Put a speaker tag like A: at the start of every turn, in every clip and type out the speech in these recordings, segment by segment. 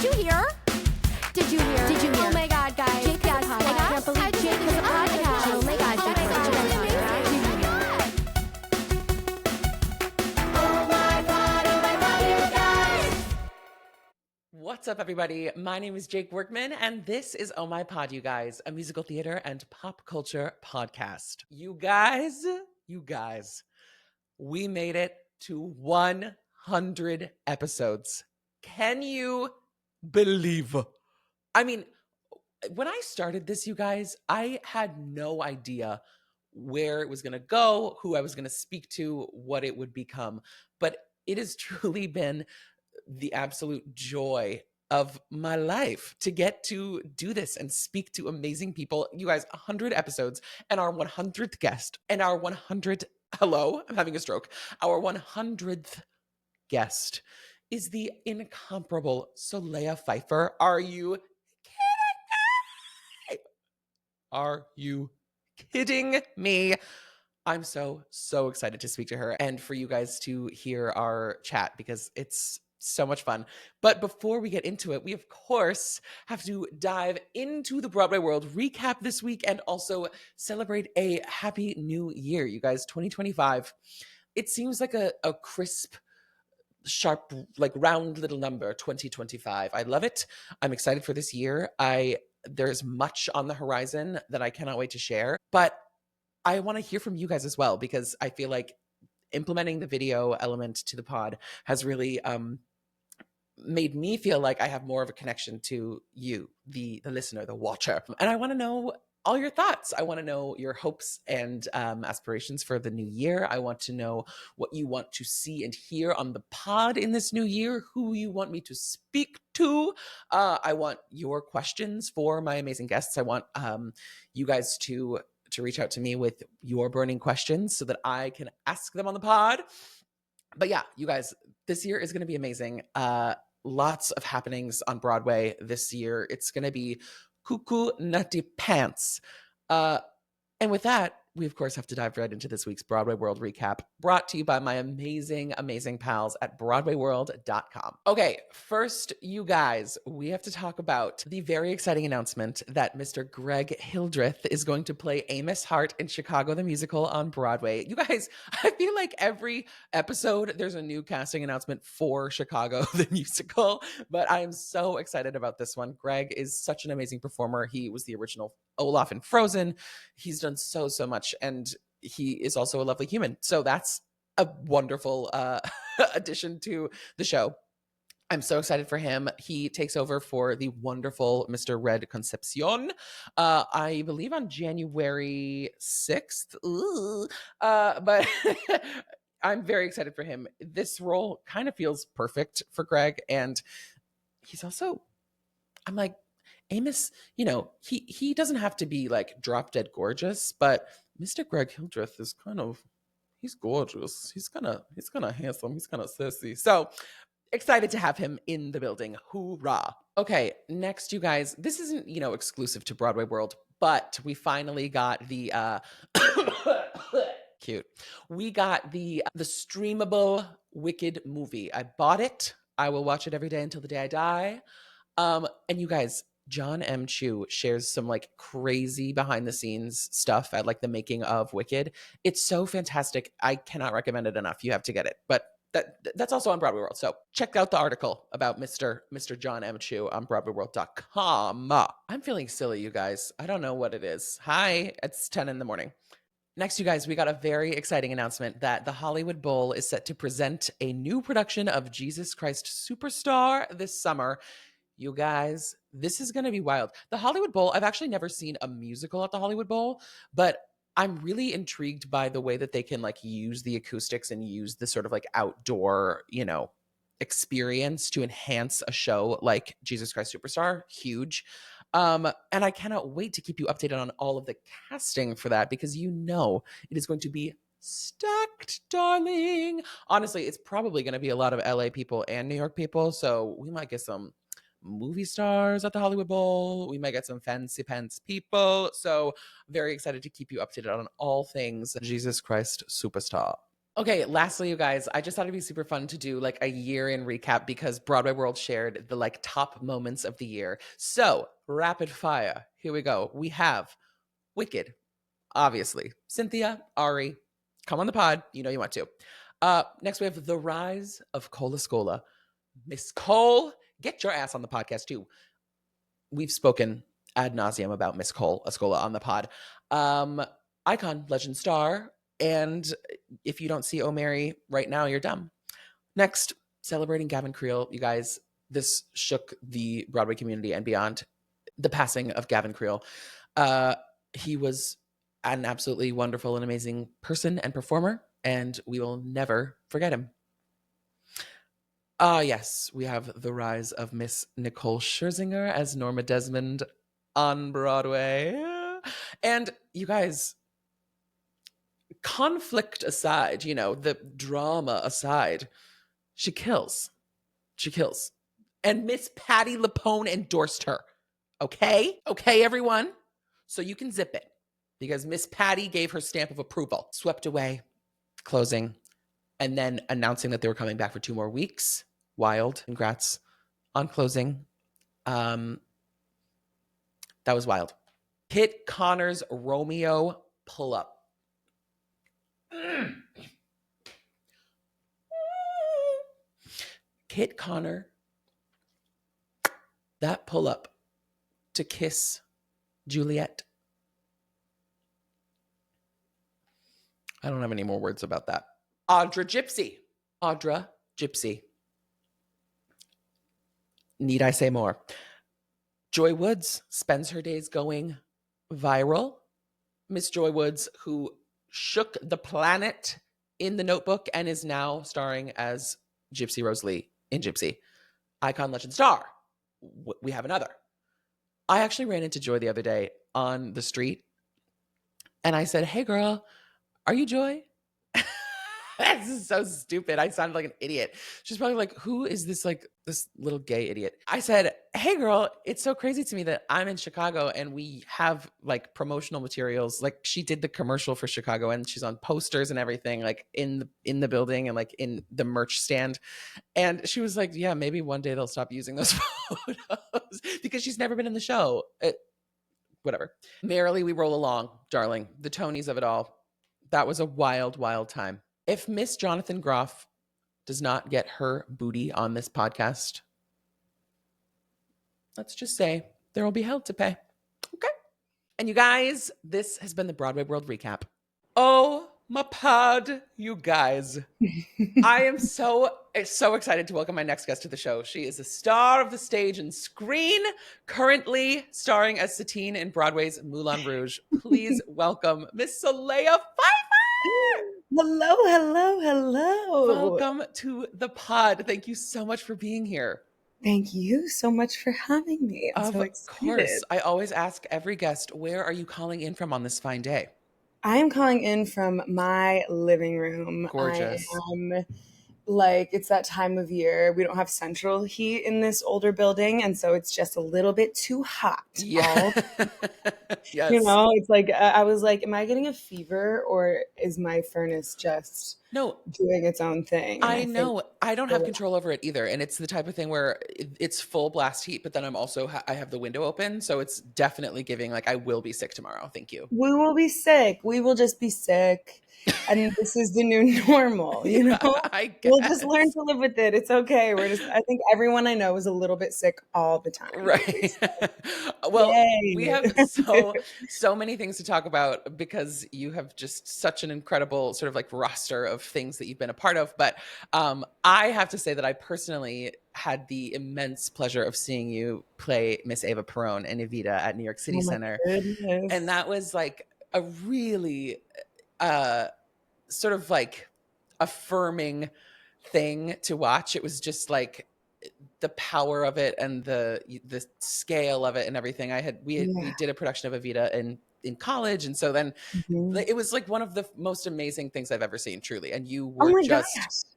A: you hear? Did you hear?
B: Did you hear?
A: Oh my God, guys.
B: Jake has a podcast.
A: I can't believe Jake has a podcast.
B: Oh my God, Jake has a podcast.
C: What's up, everybody? My name is Jake Workman, and this is Oh My Pod, you guys, a musical theater and pop culture podcast. You guys, we made it to 100 episodes. Can you believe? I mean, when I started this, you guys, I had no idea where it was going to go, who I was going to speak to, what it would become. But it has truly been the absolute joy of my life to get to do this and speak to amazing people. You guys, 100 episodes and our 100th guest and our 100th, hello, I'm having a stroke. Our 100th guest is the incomparable Solea Pfeiffer. Are you kidding me? Are you kidding me? I'm so excited to speak to her and for you guys to hear our chat because it's so much fun. But before we get into it, we of course have to dive into the Broadway world, recap this week, and also celebrate a happy new year. You guys, 2025, it seems like a crisp, sharp, like round little number, 2025. I love it. I'm excited for this year. There's much on the horizon that I cannot wait to share, but I want to hear from you guys as well, because I feel like implementing the video element to the pod has really made me feel like I have more of a connection to you, the listener, the watcher. And I want to know all your thoughts. I want to know your hopes and aspirations for the new year. I want to know what you want to see and hear on the pod in this new year, who you want me to speak to. I want your questions for my amazing guests. I want you guys to reach out to me with your burning questions so that I can ask them on the pod. But yeah, you guys, this year is going to be amazing. Lots of happenings on Broadway this year. It's going to be cuckoo nutty pants. And with that, we of course have to dive right into this week's Broadway World Recap, brought to you by my amazing pals at BroadwayWorld.com. Okay, first, you guys, we have to talk about the very exciting announcement that Mr. Greg Hildreth is going to play Amos Hart in Chicago the Musical on Broadway. You guys, I feel like every episode there's a new casting announcement for Chicago the Musical, but I am so excited about this one. Greg is such an amazing performer. He was the original Olaf in Frozen. He's done so much, and he is also a lovely human. So that's a wonderful addition to the show. I'm so excited for him. He takes over for the wonderful Mr. Red Concepcion, I believe on January 6th. But I'm very excited for him. This role kind of feels perfect for Greg, and he's also, I'm like, Amos, you know, he doesn't have to be like drop dead gorgeous, but Mr. Greg Hildreth is he's gorgeous. He's kind of handsome. He's kind of sissy. So excited to have him in the building. Hoorah. Okay, next, you guys, this isn't, exclusive to Broadway World, but we finally got the cute. We got the streamable Wicked movie. I bought it. I will watch it every day until the day I die. And you guys, John M. Chu shares some like crazy behind the scenes stuff at like the making of Wicked. It's so fantastic. I cannot recommend it enough. You have to get it. But that's also on Broadway World. So check out the article about Mr. John M. Chu on BroadwayWorld.com. I'm feeling silly, you guys. I don't know what it is. Hi, it's 10 in the morning. Next, you guys, we got a very exciting announcement that the Hollywood Bowl is set to present a new production of Jesus Christ Superstar this summer. You guys, this is going to be wild. The Hollywood Bowl, I've actually never seen a musical at the Hollywood Bowl, but I'm really intrigued by the way that they can like use the acoustics and use the sort of like outdoor, experience to enhance a show like Jesus Christ Superstar. Huge. And I cannot wait to keep you updated on all of the casting for that, because it is going to be stacked, darling. Honestly, it's probably going to be a lot of LA people and New York people, so we might get some movie stars at the Hollywood Bowl. We might get some fancy pants people. So very excited to keep you updated on all things Jesus Christ Superstar. Okay, lastly, you guys, I just thought it'd be super fun to do like a year in recap because Broadway World shared the like top moments of the year. So, rapid fire. Here we go. We have Wicked, obviously. Cynthia, Ari, come on the pod. You know you want to. Next, we have The Rise of Cola Scola. Miss Cole, get your ass on the podcast too. We've spoken ad nauseum about Miss Cole Escola on the pod. Icon, legend, star. And if you don't see O'Mary right now, you're dumb. Next, celebrating Gavin Creel. You guys, this shook the Broadway community and beyond. The passing of Gavin Creel. He was an absolutely wonderful and amazing person and performer, and we will never forget him. Yes, we have the rise of Miss Nicole Scherzinger as Norma Desmond on Broadway. And you guys, conflict aside, you know, the drama aside, she kills. She kills. And Miss Patti LuPone endorsed her. Okay? Okay, everyone? So you can zip it because Miss Patti gave her stamp of approval. Swept away, closing, and then announcing that they were coming back for 2 more weeks. Wild. Congrats on closing. That was wild. Kit Connor's Romeo pull-up. Kit Connor, that pull-up to kiss Juliet. I don't have any more words about that. Audra Gypsy. Need I say more? Joy Woods spends her days going viral. Miss Joy Woods, who shook the planet in The Notebook and is now starring as Gypsy Rose Lee in Gypsy. Icon, legend, star. We have another. I actually ran into Joy the other day on the street and I said, "Hey girl, are you Joy?" This is so stupid. I sounded like an idiot. She's probably like, who is this, like, this little gay idiot? I said, "Hey girl, it's so crazy to me that I'm in Chicago and we have like promotional materials." Like, she did the commercial for Chicago and she's on posters and everything, like in the building and like in the merch stand. And she was like, "Yeah, maybe one day they'll stop using those photos," because she's never been in the show. Whatever. Merrily we roll along, darling. The Tonys of it all. That was a wild, wild time. If Miss Jonathan Groff does not get her booty on this podcast, let's just say there will be hell to pay. Okay. And you guys, this has been the Broadway World Recap. Oh, my pod, you guys. I am so excited to welcome my next guest to the show. She is a star of the stage and screen, currently starring as Satine in Broadway's Moulin Rouge. Please welcome Miss Solea Pfeiffer.
B: Hello.
C: Welcome to the pod. Thank you so much for being here.
B: Thank you so much for having me. I'm so excited.
C: Of course. I always ask every guest, where are you calling in from on this fine day?
B: I am calling in from my living room.
C: Gorgeous.
B: I am like, it's that time of year. We don't have central heat in this older building, and so it's just a little bit too hot.
C: Yeah. Yes.
B: You know, it's like, I was like, am I getting a fever or is my furnace just doing its own thing?
C: I know. I don't have control over it either. And it's the type of thing where it's full blast heat, but then I'm also, I have the window open. So it's definitely giving like, I will be sick tomorrow. Thank you.
B: We will be sick. We will just be sick. And this is the new normal, you know?
C: I guess.
B: We'll just learn to live with it. It's okay. I think everyone I know is a little bit sick all the time.
C: Right. Well,
B: Yay.
C: we have so many things to talk about because you have just such an incredible sort of like roster of things that you've been a part of. But I have to say that I personally had the immense pleasure of seeing you play Miss Eva Peron and Evita at New York City Center.
B: Goodness.
C: And that was like a really sort of like affirming thing to watch. It was just like the power of it and the scale of it and everything. We did a production of Evita in college, and so then it was like one of the most amazing things I've ever seen, truly. And you were just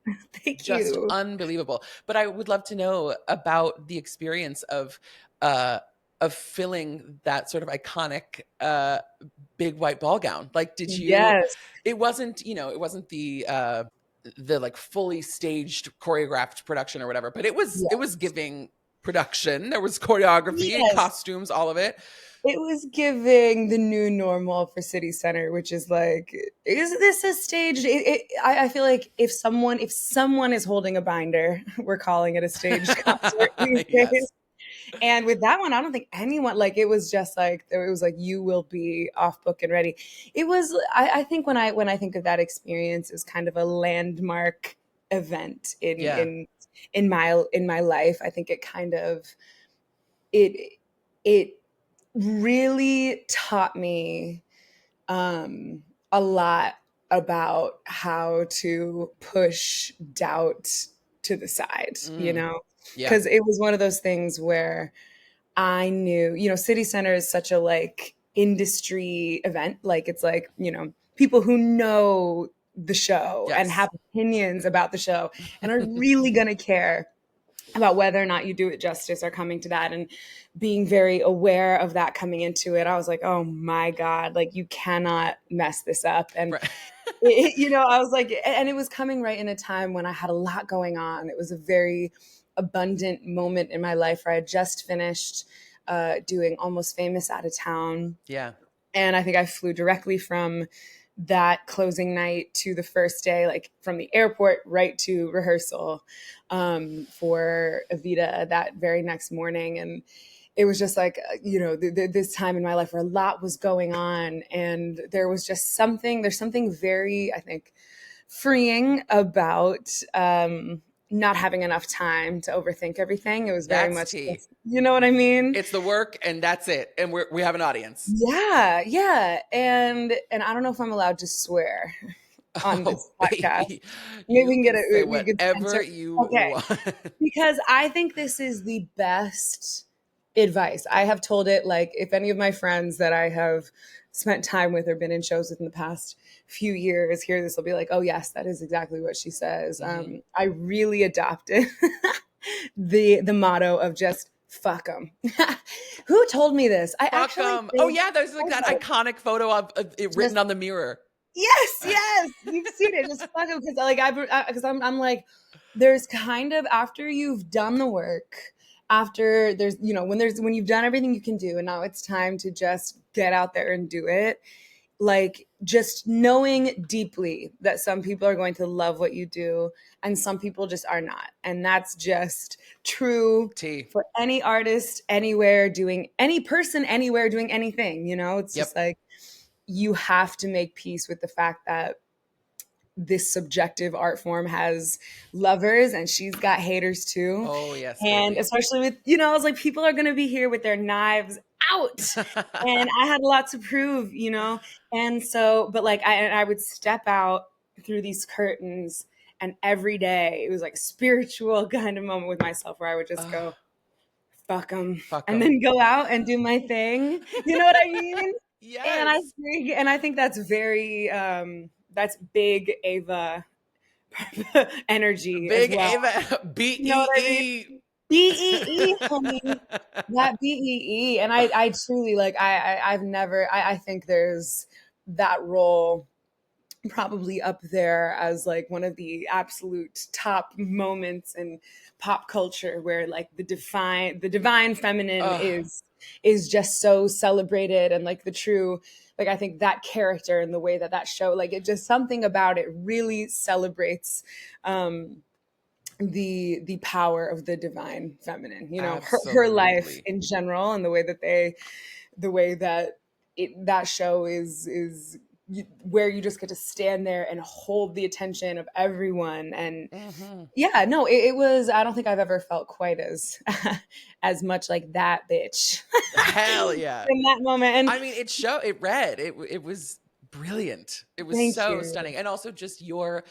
C: unbelievable. But I would love to know about the experience of of filling that sort of iconic big white ball gown? Like, did you?
B: Yes.
C: It wasn't, it wasn't the like fully staged choreographed production or whatever, but it was giving production. There was choreography,
B: Yes.
C: costumes, all of it.
B: It was giving the new normal for City Center, which is like, is this a staged? I feel like if someone is holding a binder, we're calling it a staged concert these
C: Yes.
B: days. And with that one, I don't think anyone, like, it was just like, it was like, you will be off book and ready. It was, I think when I think of that experience, it was kind of a landmark event in my life. I think it kind of, it really taught me a lot about how to push doubt to the side, because it was one of those things where I knew, City Center is such a like industry event. Like, it's like, people who know the show and have opinions about the show and are really going to care about whether or not you do it justice are coming to that, and being very aware of that coming into it. I was like, oh my God, like, you cannot mess this up. And, I was like, and it was coming right in a time when I had a lot going on. It was a very abundant moment in my life where I had just finished doing Almost Famous out of town.
C: Yeah.
B: And I think I flew directly from that closing night to the first day, like from the airport right to rehearsal for Evita that very next morning. And it was just like, this time in my life where a lot was going on, and there's something very, I think, freeing about not having enough time to overthink everything. It was very much, you know what I mean?
C: It's the work and that's it. And we have an audience.
B: Yeah. Yeah. And I don't know if I'm allowed to swear on this podcast. Maybe we can get it.
C: Say whatever you want.
B: Because I think this is the best advice. I have told it, like, if any of my friends that I have spent time with or been in shows with in the past few years hear this, will be like, oh yes, that is exactly what she says.
C: Mm-hmm.
B: I really adopted the motto of just fuck them. Who told me this?
C: Fuck them. Oh yeah, there's like that iconic photo of it written on the mirror.
B: Yes, you've seen it. Just fuck them, because I'm like, there's kind of, after you've done the work, after there's, when you've done everything you can do, and now it's time to just get out there and do it. Like, just knowing deeply that some people are going to love what you do and some people just are not. And that's just true for any artist anywhere doing, any person anywhere doing anything, it's just like, you have to make peace with the fact that this subjective art form has lovers and she's got haters too.
C: Oh yes.
B: And baby. Especially with, I was like, people are going to be here with their knives out and I had a lot to prove, and so, but like, I would step out through these curtains, and every day it was like a spiritual kind of moment with myself where I would just go, fuck them, and then go out and do my thing. You know what I mean?
C: Yes.
B: And I think that's very, that's big Ava energy.
C: Big
B: as well.
C: Ava, B-E-E.
B: You know what I mean? B-E-E, homie. That B-E-E. And I truly, like, I've never, I think there's that role probably up there as like one of the absolute top moments in pop culture where like the divine feminine is just so celebrated, and like the true, like, I think that character and the way that show, like, it just, something about it really celebrates the power of the divine feminine, her life in general, and the way that that show is where you just get to stand there and hold the attention of everyone. And it was, I don't think I've ever felt quite as much like that bitch.
C: Hell yeah.
B: In that moment. And
C: I mean, it was brilliant. It was so stunning. And also just we'll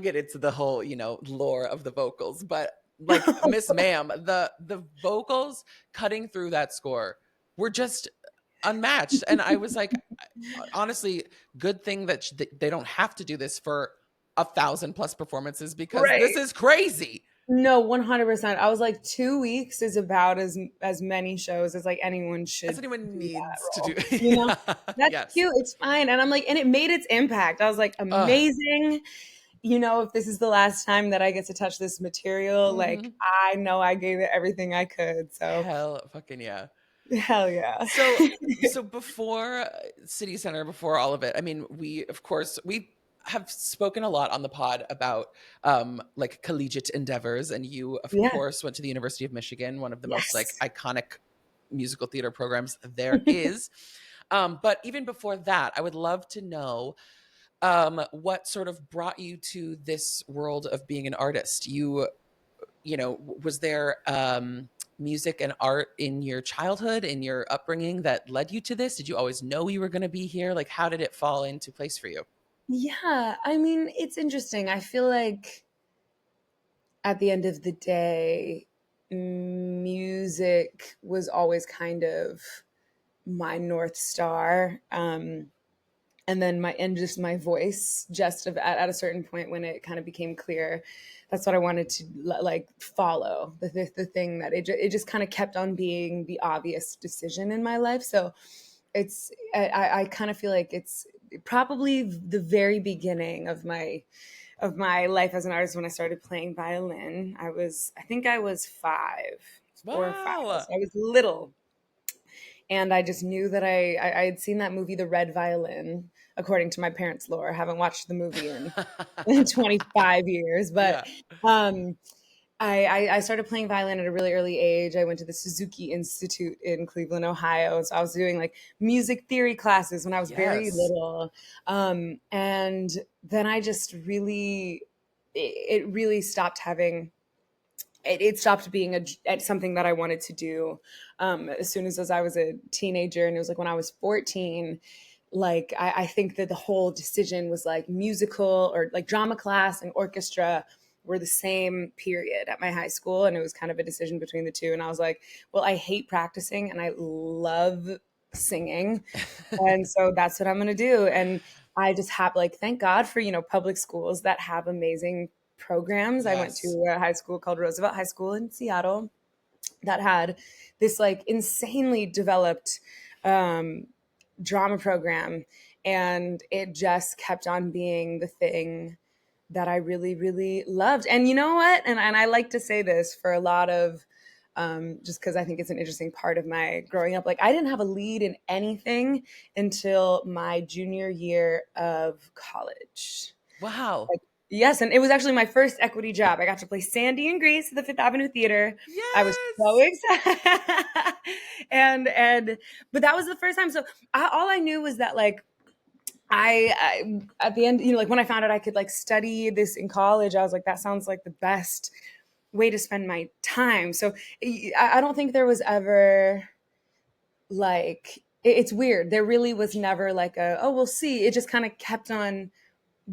C: get into the whole, lore of the vocals, but like Miss Ma'am, the vocals cutting through that score were just unmatched. And I was like, honestly, good thing that they don't have to do this for 1,000+ performances, because this is crazy.
B: No, 100%. I was like, 2 weeks is about as many shows as like anyone should
C: As anyone
B: do that
C: needs to do.
B: role. You know, that's
C: Yes.
B: cute. It's fine. And I'm like, and it made its impact. I was like,
C: Ugh.
B: amazing. You know, if this is the last time that I get to touch this material, like I know I gave it everything I could. So
C: Hell fucking yeah.
B: hell yeah.
C: So before City Center, before all of it, I mean, we have spoken a lot on the pod about like collegiate endeavors, and you of
B: Yeah.
C: course went to the University of Michigan, one of the most like
B: Yes.
C: iconic musical theater programs there is. But even before that, I would love to know what sort of brought you to this world of being an artist. You know, was there music and art in your childhood, in your upbringing, that led you to this? Did you always know you were going to be here? Like, how did it fall into place for you?
B: Yeah. I mean, it's interesting. I feel like at the end of the day, music was always kind of my North Star. And then just my voice, at a certain point when it kind of became clear, that's what I wanted to like follow, the thing that it just kind of kept on being the obvious decision in my life. So I kind of feel like it's probably the very beginning of my life as an artist when I started playing violin. I think I was 4 or 5.
C: Wow.
B: So I was little. And I just knew that I had seen that movie, The Red Violin, according to my parents' lore. I haven't watched the movie in 25 years, but
C: Yeah.
B: um, I started playing violin at a really early age. I went to the Suzuki Institute in Cleveland, Ohio. So I was doing like music theory classes when I was very
C: Yes.
B: little. And then I just really, it really stopped having it stopped being something that I wanted to do as soon as I was a teenager. And it was like when I was 14, like I think that the whole decision was like musical or like drama class and orchestra were the same period at my high school. And it was kind of a decision between the two. And I was like, well, I hate practicing and I love singing. And so that's what I'm going to do. And I just have like, thank God for, public schools that have amazing programs. I went
C: Yes.
B: to a high school called Roosevelt High School in Seattle that had this like insanely developed drama program. And it just kept on being the thing that I really, really loved. And you know what? And I like to say this for a lot of, just because I think it's an interesting part of my growing up. Like I didn't have a lead in anything until my junior year of college.
C: Wow.
B: Like, yes, and it was actually my first equity job. I got to play Sandy and Grace at the Fifth Avenue Theater. I was so
C: Yes.
B: excited, and but that was the first time. So all I knew was that like I at the end, like when I found out I could like study this in college, I was like, that sounds like the best way to spend my time. So I don't think there was ever like it's weird. There really was never like we'll see. It just kind of kept on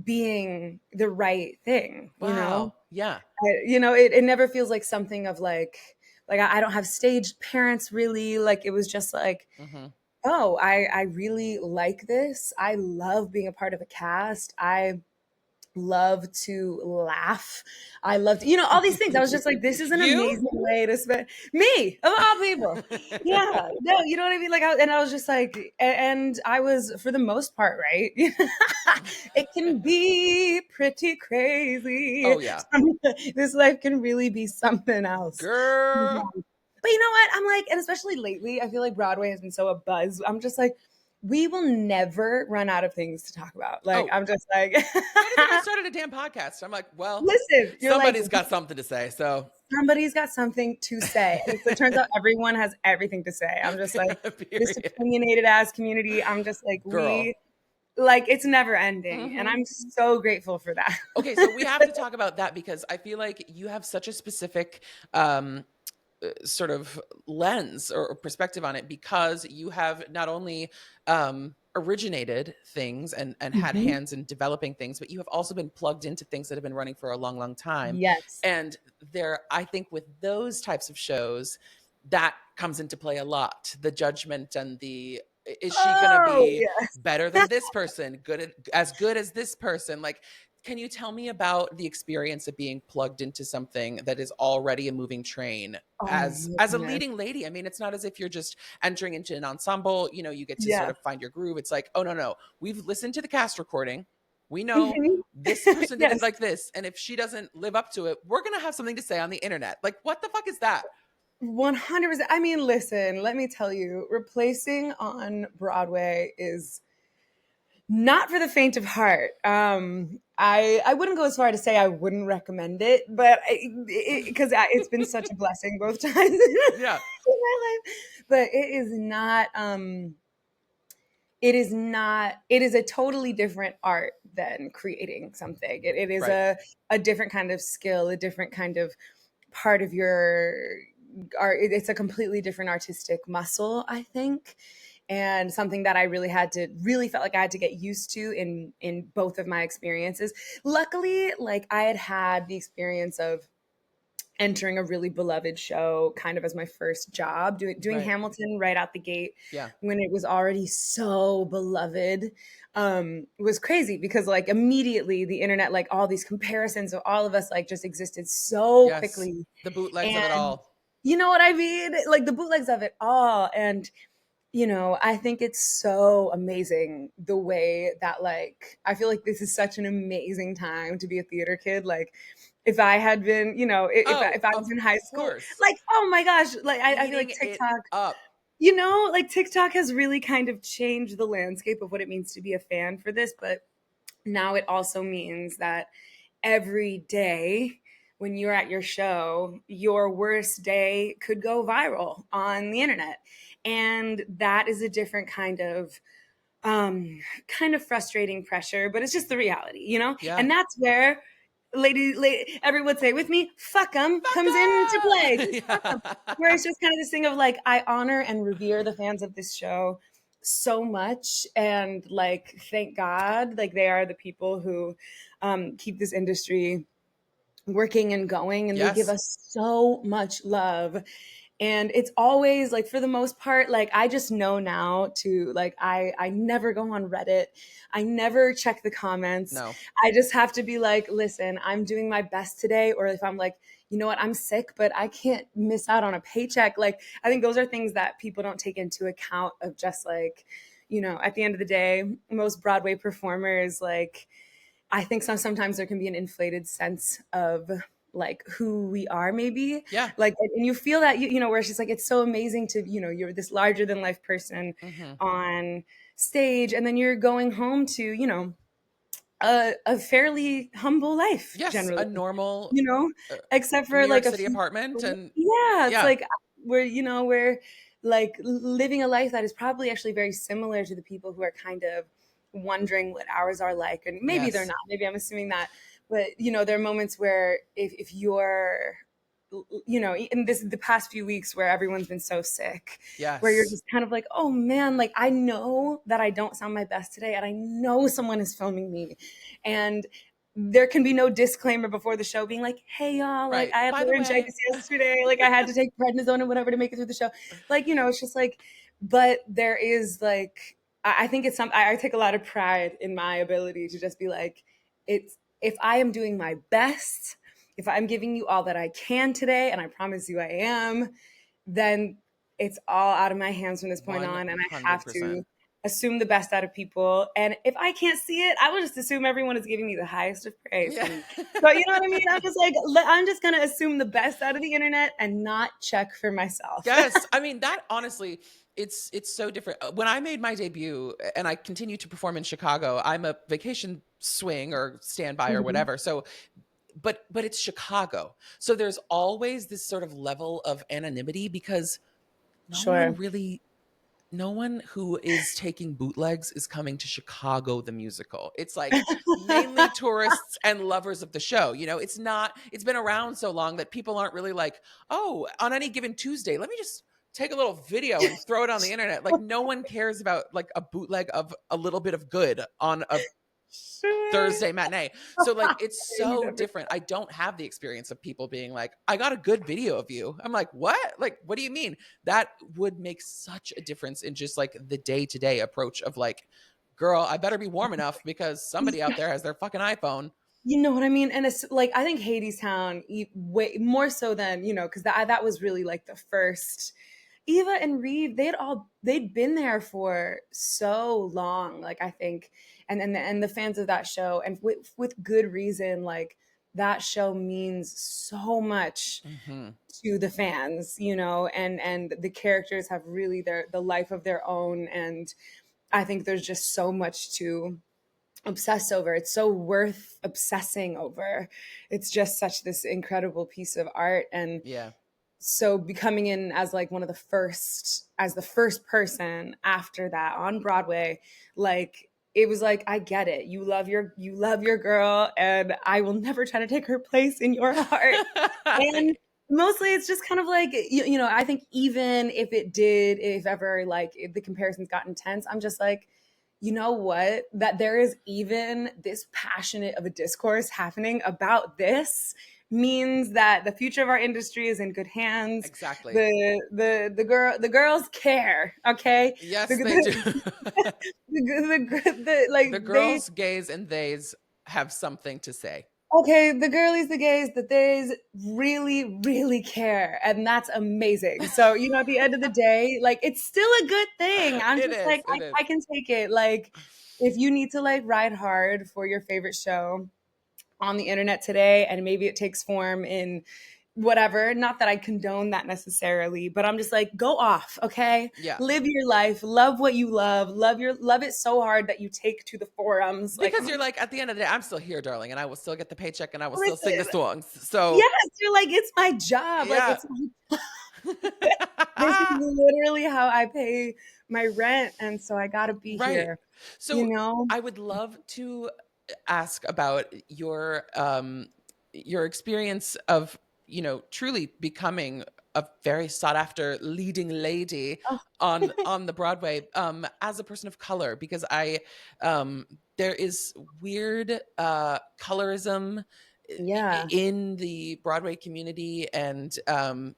B: being the right thing,
C: Wow. Yeah.
B: it never feels like something of like I don't have staged parents really. Like it was just like, oh, I really like this. I love being a part of a cast. I love to laugh. I love to, all these things. I was just like, this is an
C: You?
B: amazing way to spend me of all people. Yeah, no, you know what I mean? Like, and I was just like, and I was for the most part, right? It can be pretty crazy.
C: Oh yeah.
B: This life can really be something else.
C: Girl.
B: But you know what? I'm like, and especially lately, I feel like Broadway has been so abuzz. I'm just like, we will never run out of things to talk about. Like, I'm just like,
C: Not even I started a damn podcast. I'm like, well,
B: listen,
C: somebody's got something to say. So
B: somebody's got something to say. And it turns out everyone has everything to say. I'm just like, this opinionated ass community. I'm just like,
C: Girl.
B: It's never ending. And I'm so grateful for that.
C: Okay, so we have to talk about that because I feel like you have such a specific sort of lens or perspective on it, because you have not only originated things and had hands in developing things, but you have also been plugged into things that have been running for a long, long time.
B: Yes.
C: And I think with those types of shows, that comes into play a lot. The judgment and is she going to be better than this person? As good as this person? Like, can you tell me about the experience of being plugged into something that is already a moving train
B: Oh my
C: as a
B: goodness.
C: leading lady? I mean, it's not as if you're just entering into an ensemble, you know, you get to sort
B: Yeah.
C: of find your groove. It's like, oh no, we've listened to the cast recording. We know
B: Mhm.
C: this person did it
B: Yes.
C: like this, and if she doesn't live up to it, we're gonna have something to say on the internet. Like, what the fuck is that?
B: 100%. I mean, listen, let me tell you, replacing on Broadway is not for the faint of heart. I wouldn't go as far to say I wouldn't recommend it, but because it's been such a blessing both times in
C: Yeah.
B: my life. But it is not. It is not. It is a totally different art than creating something. It is
C: Right.
B: a different kind of skill, a different kind of part of your art. It's a completely different artistic muscle, I think, and something that I really felt like I had to get used to in both of my experiences. Luckily, like I had the experience of entering a really beloved show kind of as my first job, doing
C: Right.
B: Hamilton right out the gate
C: Yeah.
B: when it was already so beloved. Was crazy because like immediately the internet, like all these comparisons of all of us like just existed so
C: Yes.
B: quickly.
C: The bootlegs of it
B: And
C: all.
B: you know what I mean? Like the bootlegs of it all. And you know, I think it's so amazing the way that like I feel like this is such an amazing time to be a theater kid. Like if I had been, you know,
C: Oh,
B: if I was
C: of
B: in high school,
C: course.
B: like oh my gosh, like I feel like
C: Eating it
B: TikTok,
C: up.
B: you know, like TikTok has really kind of changed the landscape of what it means to be a fan for this, but now it also means that every day when you're at your show, your worst day could go viral on the internet. And that is a different kind of frustrating pressure, but it's just the reality, you know?
C: Yeah.
B: And that's where lady everyone would say with me, fuck them
C: Fuck
B: comes into play.
C: up!
B: Just fuck them. Where
C: Yeah.
B: it's just kind of this thing of like, I honor and revere the fans of this show so much. And like, thank God, like they are the people who keep this industry working and going, and they give
C: Yes.
B: us so much love. And it's always like for the most part, like I just know now to like I never go on Reddit, I never check the comments.
C: No.
B: I just have to be like, listen, I'm doing my best today. Or if I'm like, you know what, I'm sick but I can't miss out on a paycheck, like I think those are things that people don't take into account of just like, you know, at the end of the day, most Broadway performers, like I think sometimes there can be an inflated sense of like who we are, maybe
C: Yeah.
B: like, and you feel that you know, where it's just like it's so amazing to, you know, you're this larger than life person
C: Mm-hmm.
B: on stage, and then you're going home to, you know, a fairly humble life
C: Yes.
B: generally,
C: A normal
B: you know,
C: uh,
B: except for
C: New York
B: like a
C: City
B: few,
C: apartment. And
B: yeah, it's
C: yeah.
B: like we're, you know, we're like living a life that is probably actually very similar to the people who are kind of wondering what ours are like, and maybe they're
C: Yes.
B: not, maybe I'm assuming that, but you know, there are moments where if you're, you know, in this the past few weeks where everyone's been so sick, where you're
C: Yes.
B: just kind of like, oh man, like I know that I don't sound my best today, and I know someone is filming me, and there can be no disclaimer before the show being like, hey y'all, like
C: Right.
B: I had
C: By the way.
B: laryngitis yesterday, like I had to take prednisone or whatever to make it through the show, like, you know, it's just like, but there is like, I think it's I take a lot of pride in my ability to just be like, it's, if I am doing my best, if I'm giving you all that I can today, and I promise you I am, then it's all out of my hands from this point on. And I have to
C: 100%.
B: assume the best out of people. And if I can't see it, I will just assume everyone is giving me the highest of praise.
C: Yeah.
B: So, you know what I mean? I'm just like, I'm just going to assume the best out of the internet and not check for myself.
C: Yes. I mean, that honestly, it's so different. When I made my debut and I continue to perform in Chicago, I'm a vacation swing or standby or
B: Mhm.
C: whatever. So but it's Chicago. So there's always this sort of level of anonymity because
B: Sure.
C: no one who is taking bootlegs is coming to Chicago the musical. It's like mainly tourists and lovers of the show. You know, it's been around so long that people aren't really like, oh, on any given Tuesday, let me just take a little video and throw it on the internet. Like no one cares about like a bootleg of a little bit of good on a
B: Sure.
C: Thursday matinee. So like it's
B: You
C: so
B: never
C: different. I don't have the experience of people being like, I got a good video of you. I'm like, what? Like, what do you mean? That would make such a difference in just like the day-to-day approach of like, girl, I better be warm enough because somebody out there has their fucking iPhone.
B: You know what I mean? And it's like, I think Hadestown, way more so than, because that was really like the first. Eva and Reeve, they'd been there for so long, like I think, and the fans of that show, and with good reason, like that show means so much to the fans, and the characters have really the life of their own, and I think there's just so much to obsess over. It's so worth obsessing over. It's just such this incredible piece of art. And
C: Yeah.
B: so becoming in as like one of the first person after that on Broadway, like it was like, I get it. You love your girl, and I will never try to take her place in your heart. And mostly it's just kind of like, I think even if ever like if the comparisons got intense, I'm just like, you know what, that there is even this passionate of a discourse happening about this means that the future of our industry is in good hands.
C: Exactly.
B: The girls care. Okay.
C: Yes, they do. The girls, gays, and theys have something to say.
B: Okay, the girlies, the gays, the theys really, really care. And that's amazing. So, at the end of the day, like, it's still a good thing. I'm
C: It
B: just
C: is,
B: like,
C: it is.
B: I can take it. Like, if you need to, like, ride hard for your favorite show on the internet today, and maybe it takes form in whatever, not that I condone that necessarily, but I'm just like, go off, okay?
C: Yeah.
B: Live your life, love what you love it so hard that you take to the forums.
C: Because you're like, at the end of the day, I'm still here, darling, and I will still get the paycheck, and I will still sing the songs. So
B: yes, you're like, it's my job.
C: Yeah.
B: Like, this is literally how I pay my rent, and so I gotta be here.
C: So I would love to ask about your experience of truly becoming a very sought after leading lady on the Broadway as a person of color, because there is weird colorism in the Broadway community, and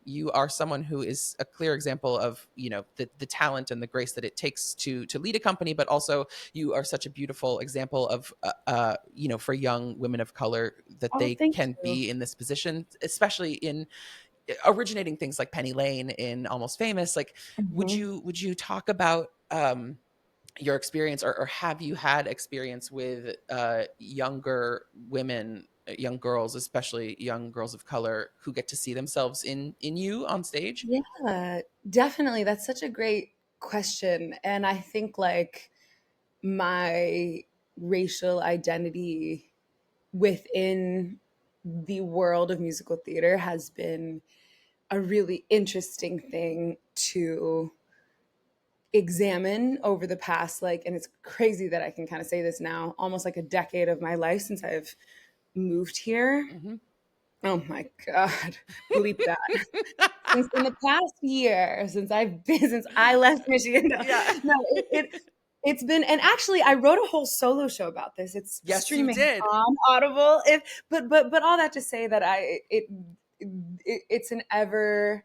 C: you are someone who is a clear example of the talent and the grace that it takes to lead a company, but also you are such a beautiful example of for young women of color that they can be in this position, especially in originating things like Penny Lane in Almost Famous. Like, would you talk about your experience, or have you had experience with younger women, young girls, especially young girls of color, who get to see themselves in you on stage?
B: Yeah, definitely. That's such a great question. And I think like my racial identity within the world of musical theater has been a really interesting thing to examine over the past, like, and it's crazy that I can kind of say this now, almost like a decade of my life since I've moved here. Oh my God, bleep that. Since in the past year, since I left Michigan, it's been, and actually I wrote a whole solo show about this. It's streaming on Audible. But all that to say that it's an ever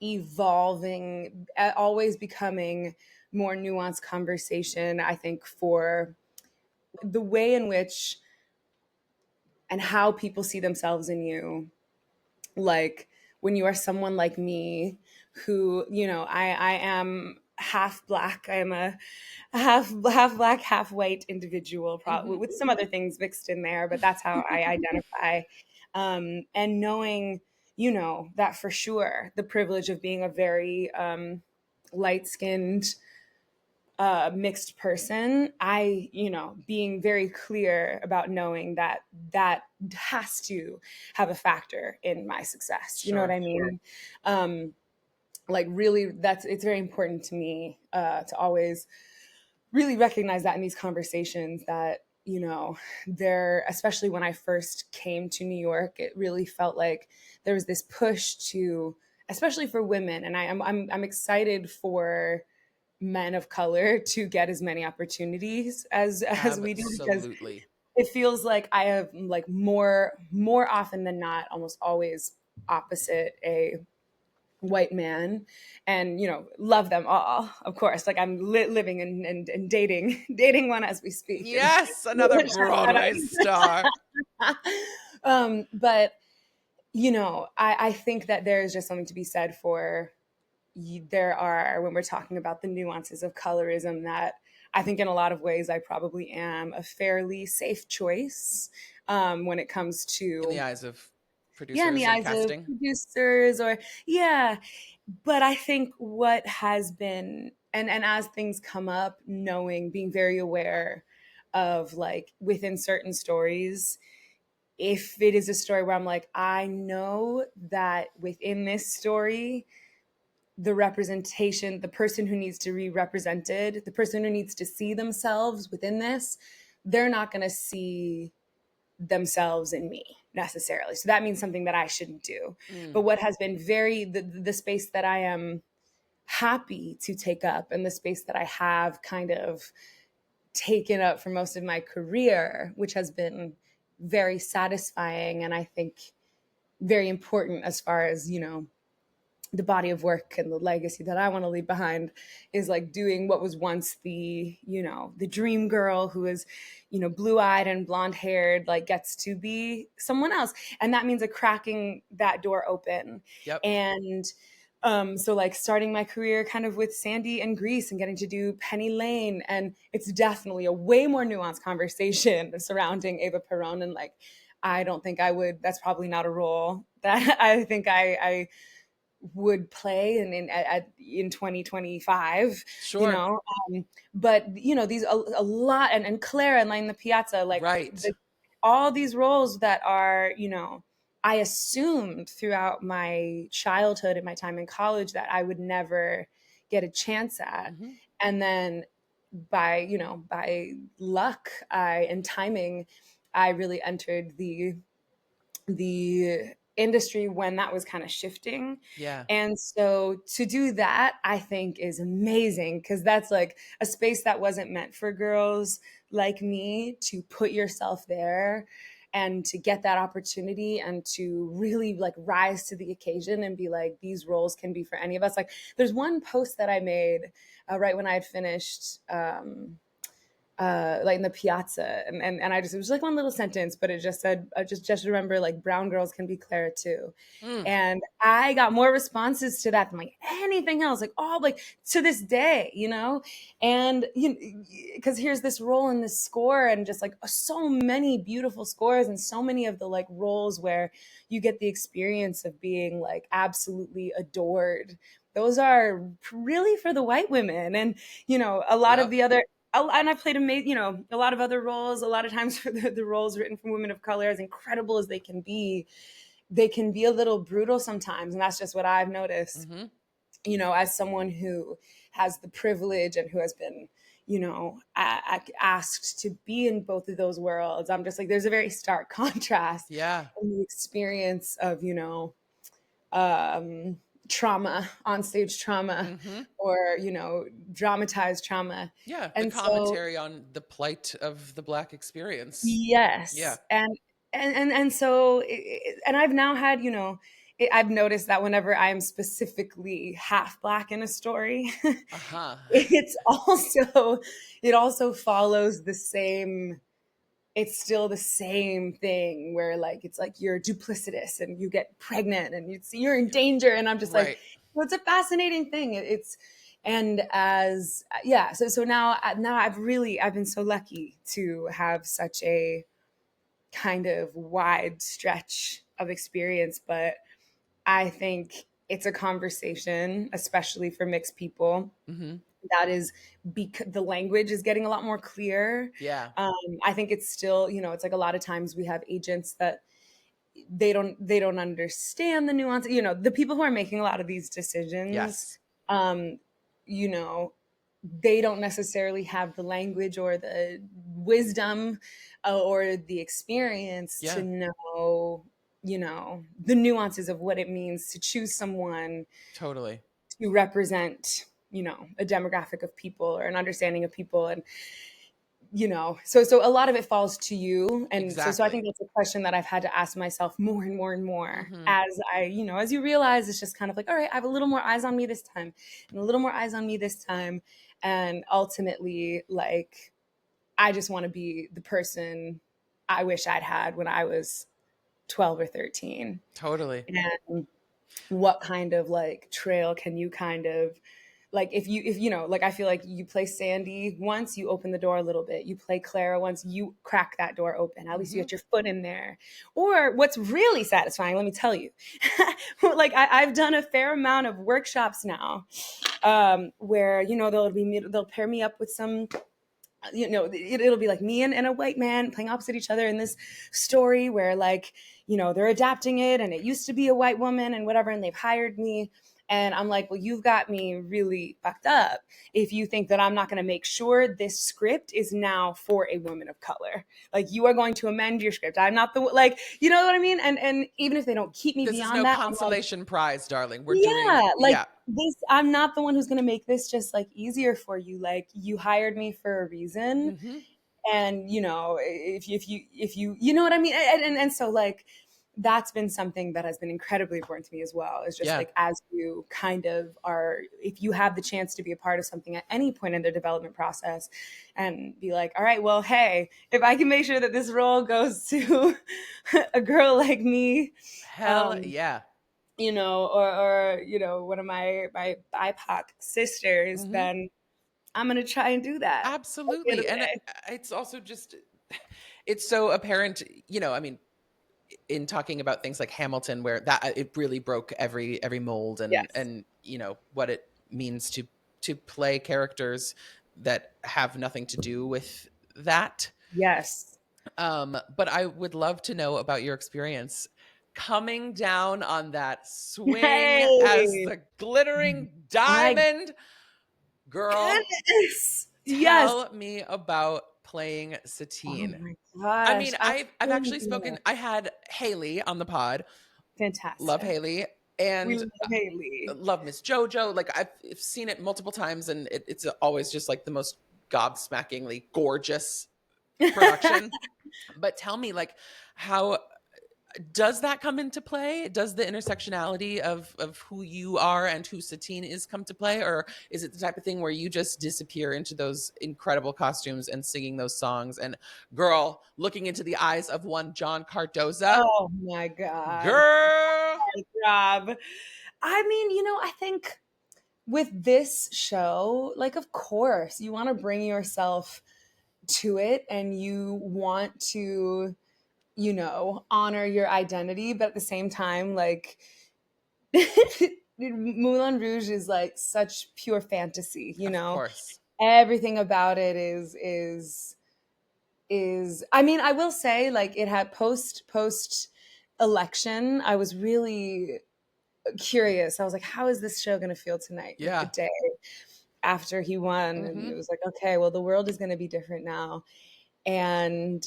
B: evolving, always becoming more nuanced conversation, I think, for the way in which and how people see themselves in you. Like when you are someone like me who, I am half Black. I am a half Black, half white individual, probably with some other things mixed in there, but that's how I identify. And knowing, that for sure, the privilege of being a very light-skinned, mixed person, being very clear about knowing that has to have a factor in my success. You know what I mean? Like really, it's very important to me to always really recognize that in these conversations, that there, especially when I first came to New York, it really felt like there was this push to, especially for women, and I'm excited for men of color to get as many opportunities as we do, because it feels like I have like more often than not, almost always opposite a white man, and love them all, of course. Like I'm living and dating one as we speak.
C: Yes, another Broadway star.
B: But I think that there is just something to be said for there are, when we're talking about the nuances of colorism, that I think in a lot of ways I probably am a fairly safe choice when it comes
C: In the
B: to,
C: eyes of
B: yeah, in the
C: producers and
B: eyes of
C: casting.
B: producers, or yeah. But I think what has been, and as things come up, being very aware of, like, within certain stories, if it is a story where I'm like, I know that within this story, the representation, the person who needs to be represented, the person who needs to see themselves within this, they're not going to see themselves in me necessarily. So that means something that I shouldn't do. But what has been the space that I am happy to take up, and the space that I have kind of taken up for most of my career, which has been very satisfying, and I think very important as far as, the body of work and the legacy that I want to leave behind, is like doing what was once the dream girl who is, blue-eyed and blonde-haired, like, gets to be someone else. And that means cracking that door open.
C: Yep.
B: And so, like, starting my career kind of with Sandy and Grease and getting to do Penny Lane. And it's definitely a way more nuanced conversation surrounding Eva Peron. And, like, I don't think that's probably not a role that I think I would play in 2025,
C: Sure.
B: but these a lot, and Clara and Line the Piazza, like,
C: Right.
B: all these roles that are, I assumed throughout my childhood and my time in college that I would never get a chance at.
C: Mm-hmm.
B: And then by luck, and timing, I really entered the industry when that was kind of shifting.
C: Yeah.
B: And so to do that, I think, is amazing, because that's like a space that wasn't meant for girls like me to put yourself there and to get that opportunity and to really, like, rise to the occasion and be like, these roles can be for any of us. Like, there's one post that I made right when I had finished like in the Piazza, and it was like one little sentence, but it just said, just remember, like, brown girls can be Clara too. And I got more responses to that than, like, anything else, like, all, like, to this day, and because here's this role in this score, and just, like, so many beautiful scores, and so many of the, like, roles where you get the experience of being, like, absolutely adored. Those are really for the white women. And a lot of
C: Yep.
B: the other, and I've played a lot of other roles. A lot of times for the roles written for women of color, as incredible as they can be a little brutal sometimes. And that's just what I've noticed, as someone who has the privilege and who has been, asked to be in both of those worlds. I'm just like, there's a very stark contrast
C: Yeah.
B: in the experience of, trauma, onstage trauma, or dramatized trauma.
C: Yeah. The
B: And so,
C: commentary on the plight of the Black experience.
B: yes.
C: Yeah.
B: And so, and I've now had, I've noticed that whenever I'm specifically half Black in a story,
C: Uh-huh.
B: it also follows the same, it's still the same thing, where, like, it's like you're duplicitous and you get pregnant and you're in danger. And I'm just like,
C: Right.
B: well, it's a fascinating thing. And as, yeah, so now I've been so lucky to have such a kind of wide stretch of experience. But I think it's a conversation, especially for mixed people, that is, because the language is getting a lot more clear.
C: Yeah.
B: I think it's still, it's like a lot of times we have agents that they don't understand the nuance. The people who are making a lot of these decisions,
C: Yes.
B: you know, they don't necessarily have the language or the wisdom or the experience
C: Yeah.
B: to know, the nuances of what it means to choose someone
C: Totally.
B: to represent, a demographic of people or an understanding of people. And so a lot of it falls to you. And so I
C: Exactly.
B: think that's a question that I've had to ask myself more and more and more,
C: Mhm.
B: as as you realize, it's just kind of like, all right, I have a little more eyes on me this time, and a little more eyes on me this time. And ultimately, like, I just want to be the person I wish I'd had when I was 12 or 13.
C: Totally.
B: And what kind of like trail can you kind of like, if you know, like I feel like you play Sandy once, you open the door a little bit. You play Clara once, you crack that door open. At least you get your foot in there. Or what's really satisfying, let me tell you, like I've done a fair amount of workshops now, where, you know, they'll pair me up with some, you know, it'll be like me and a white man playing opposite each other in this story where, like, you know, they're adapting it and it used to be a white woman and whatever, and they've hired me. And I'm like, well, you've got me really fucked up if you think that I'm not going to make sure this script is now for a woman of color. Like, you are going to amend your script. I'm not the, like, you know what I mean? And even if they don't keep me
C: This
B: beyond
C: is no
B: that,
C: consolation prize, darling. We're
B: yeah,
C: doing,
B: like
C: yeah.
B: this, I'm not the one who's going to make this just like easier for you. Like, you hired me for a reason.
C: Mm-hmm.
B: And, you know, if you, you know what I mean? And so, like, that's been something that has been incredibly important to me as well. Is just like, as you kind of are, if you have the chance to be a part of something at any point in their development process, and be like, all right, well, hey, if I can make sure that this role goes to a girl like me,
C: Hell yeah.
B: you know, or you know, one of my BIPOC sisters, then I'm gonna try and do that.
C: Absolutely. And it's also just, it's so apparent, you know, I mean, in talking about things like Hamilton, where that it really broke every mold,
B: Yes.
C: and you know what it means to play characters that have nothing to do with that.
B: Yes.
C: But I would love to know about your experience coming down on that swing
B: Hey.
C: as the glittering diamond. Girl,
B: Goodness.
C: tell me about playing Satine.
B: Oh my gosh.
C: I mean, I've actually spoken. I had Haley on the pod.
B: Fantastic.
C: Love Haley,
B: We
C: and
B: love Haley.
C: love Miss JoJo. Like, I've seen it multiple times, and it's always just like the most gobsmackingly gorgeous production. But tell me, like, how does that come into play? Does the intersectionality of who you are and who Satine is come to play? Or is it the type of thing where you just disappear into those incredible costumes and singing those songs? And girl, looking into the eyes of one John Cardoza.
B: Oh my God.
C: Girl.
B: Rob. I mean, you know, I think with this show, like, of course, you want to bring yourself to it and you want to, you know, honor your identity, but at the same time, like, Moulin Rouge is like such pure fantasy, you know.
C: Of course.
B: Everything about it is I mean, I will say, like, it had post election, I was really curious. I was like, how is this show going to feel tonight?
C: Yeah.
B: Like, the day after he won. And it was like, okay, well, the world is going to be different now. And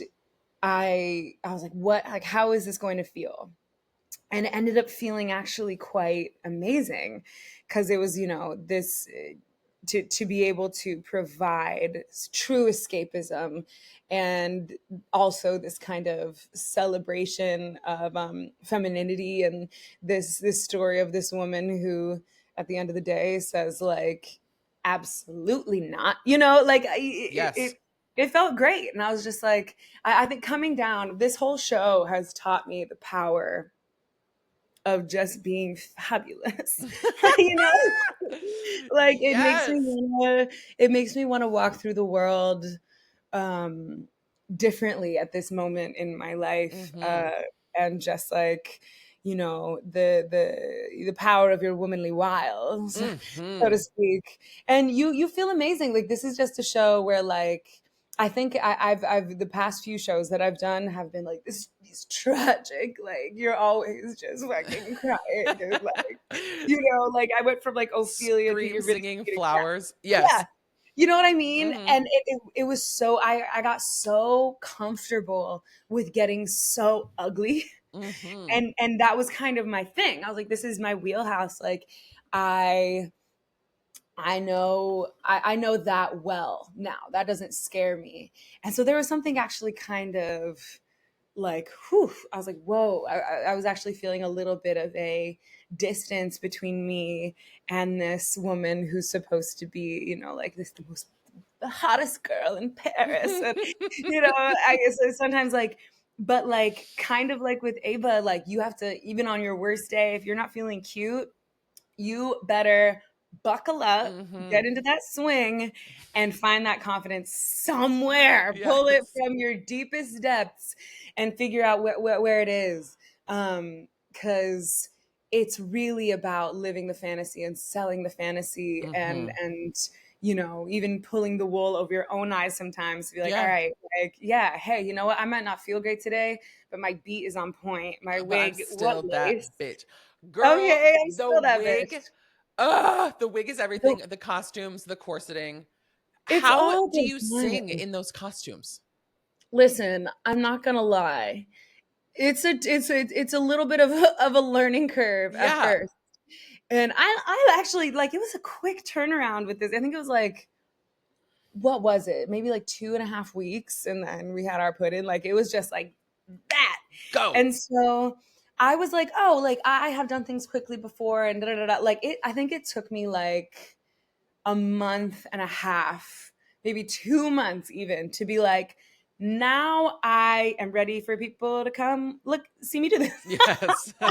B: I was like, what, like, how is this going to feel? And it ended up feeling actually quite amazing, because it was, you know, this to be able to provide true escapism and also this kind of celebration of femininity, and this story of this woman who at the end of the day says, like, absolutely not, you know, like,
C: Yes.
B: it felt great. And I was just like, I think coming down, this whole show has taught me the power of just being fabulous. You know, like,
C: Yes.
B: it makes me want to walk through the world differently at this moment in my life, and just, like, you know, the power of your womanly wiles, so to speak. And you feel amazing. Like, this is just a show where, like, I think I've the past few shows that I've done have been like these tragic, like, you're always just fucking crying, dude. Like, you know, like, I went from like Ophelia to Eurydice
C: singing
B: to
C: flowers. Yes.
B: Yeah. You know what I mean? And it was so, I got so comfortable with getting so ugly. And that was kind of my thing. I was like, this is my wheelhouse. Like, I know that well now. That doesn't scare me. And so there was something actually kind of like, whew, I was like, whoa. I was actually feeling a little bit of a distance between me and this woman who's supposed to be, you know, like, this the most the hottest girl in Paris. And, you know, I guess sometimes like, but like kind of like with Ava, like you have to, even on your worst day, if you're not feeling cute, you better buckle up, get into that swing, and find that confidence somewhere.
C: Yes.
B: Pull it from your deepest depths and figure out where it is. Because it's really about living the fantasy and selling the fantasy and you know, even pulling the wool over your own eyes sometimes to be like, all right, like, yeah, hey, you know what? I might not feel great today, but my beat is on point. My wig,
C: I'm still
B: what
C: that
B: lace?
C: bitch. Girl,
B: Okay, I'm
C: the
B: still that
C: wig.
B: bitch.
C: The wig is everything. The costumes, the corseting.
B: It's
C: How
B: all
C: do you
B: design.
C: sing in those costumes?
B: Listen, I'm not gonna lie. It's a little bit of a learning curve at
C: Yeah.
B: first. And I actually like it was a quick turnaround with this. I think it was like, what was it? Maybe like 2.5 weeks, and then we had our put in. Like it was just like that.
C: Go.
B: And so I was like, oh, like I have done things quickly before, and da da da. Like it, I think it took me like a month and a half, maybe 2 months even, to be like, now I am ready for people to come look, see me do this.
C: Yes.
B: You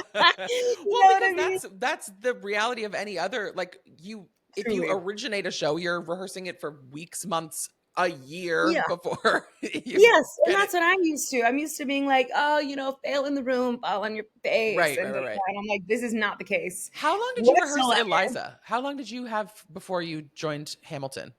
C: Well,
B: know what I
C: because
B: mean?
C: that's the reality of any other, like if you
B: Truly.
C: originate a show, you're rehearsing it for weeks, months, a year
B: Yeah.
C: before you
B: Yes, and
C: get
B: that's
C: it.
B: what I'm used to. I'm used to being like, oh, you know, fail in the room, fall on your face,
C: Right.
B: and I'm like, this is not the case
C: How long did you rehearse
B: whatsoever.
C: Eliza? How long did you have before you joined Hamilton?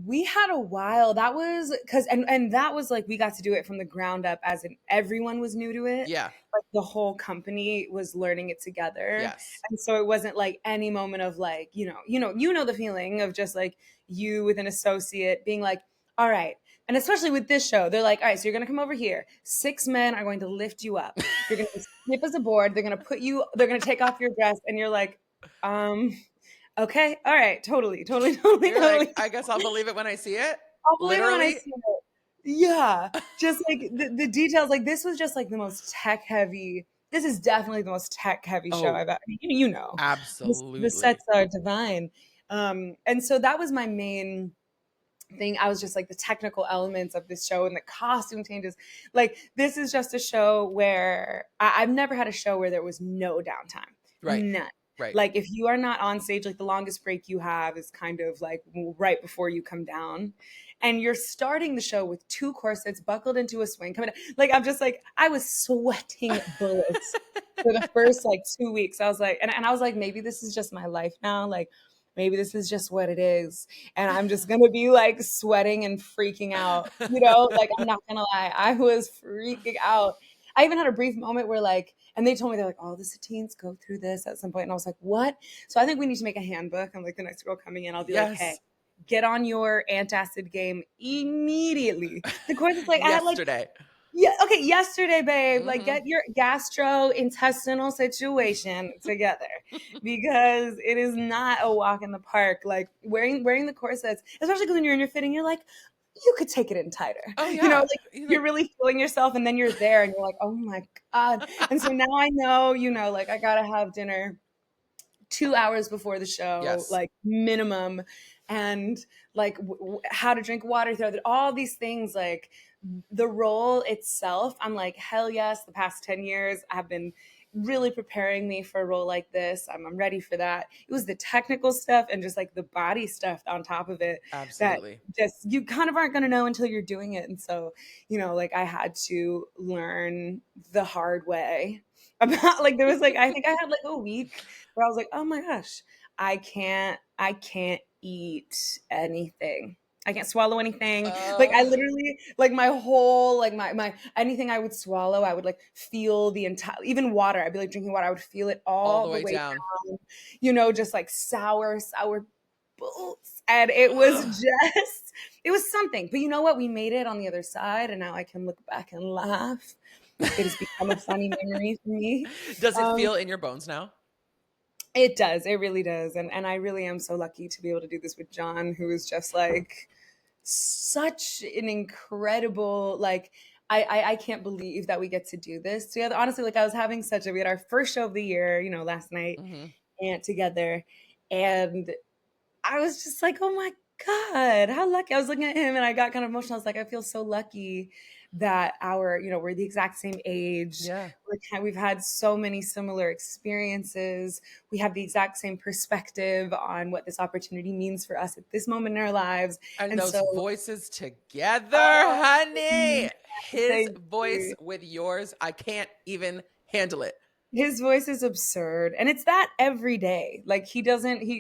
B: We had a while. That was because and that was like we got to do it from the ground up, as in everyone was new to it.
C: Yeah.
B: Like the whole company was learning it together.
C: Yes.
B: And so it wasn't like any moment of like, you know the feeling of just like you with an associate being like, all right. And especially with this show, they're like, all right, so you're gonna come over here. 6 men are going to lift you up. You're gonna be stiff as a board. They're gonna take off your dress, and you're like, okay, all right, totally.
C: You're like, I guess I'll believe it when I see it.
B: I'll believe it when I
C: Literally.
B: see it. Yeah, just like the details. Like this was just like the most tech heavy. This is definitely the most tech heavy show
C: Oh,
B: I've ever. You know, the
C: absolutely.
B: sets are divine. And so that was my main thing. I was just like the technical elements of this show and the costume changes. Like this is just a show where I've never had a show where there was no downtime.
C: Right.
B: None.
C: Right.
B: Like if you are not on stage, like the longest break you have is kind of like right before you come down, and you're starting the show with 2 corsets buckled into a swing coming down. Like I'm just like I was sweating bullets for the first like 2 weeks. I was like, and I was like, maybe this is just my life now. Like maybe this is just what it is, and I'm just gonna be like sweating and freaking out. You know, like I'm not gonna lie, I was freaking out. I even had a brief moment where like, and they told me they're like, all the Satines go through this at some point, and I was like, what? So I think we need to make a handbook. I'm like, the next girl coming in, I'll be like, hey, get on your antacid game immediately. The course is like, I had like,
C: yesterday.
B: yeah, okay, yesterday, babe. Like, get your gastrointestinal situation together because it is not a walk in the park. Like wearing the corsets, especially because when you're in your fitting, you're like, you could take it in tighter.
C: Oh yeah.
B: You know, like you're really feeling yourself, and then you're there, and you're like, oh my god. And so now I know, you know, like I gotta have dinner 2 hours before the show, like minimum, and like how to drink water throughout it, all these things. Like the role itself, I'm like, hell yes. The past 10 years have been really preparing me for a role like this. I'm ready for that. It was the technical stuff and just like the body stuff on top of it.
C: Absolutely.
B: That just you kind of aren't going to know until you're doing it. And so, you know, like I had to learn the hard way about like there was like I think I had like a week where I was like, oh my gosh, I can't eat anything. I can't swallow anything. Like I literally, like my whole, like my anything I would swallow, I would like feel the entire, even water. I'd be like drinking water, I would feel it all the way down. You know, just like sour boots. And it was it was something. But you know what? We made it on the other side, and now I can look back and laugh. It has become a funny memory for me.
C: Does it feel in your bones now?
B: It does. It really does. And I really am so lucky to be able to do this with John, who is just like such an incredible, like, I can't believe that we get to do this together. Honestly, like I was having we had our first show of the year, you know, last night and together. And I was just like, oh my God, how lucky. I was looking at him and I got kind of emotional. I was like, I feel so lucky that we're the exact same age.
C: Yeah.
B: We've had so many similar experiences. We have the exact same perspective on what this opportunity means for us at this moment in our lives.
C: And those
B: so,
C: voices together,
B: oh,
C: honey. His
B: thank
C: voice
B: you.
C: with yours, I can't even handle it.
B: His voice is absurd. And it's that every day. Like he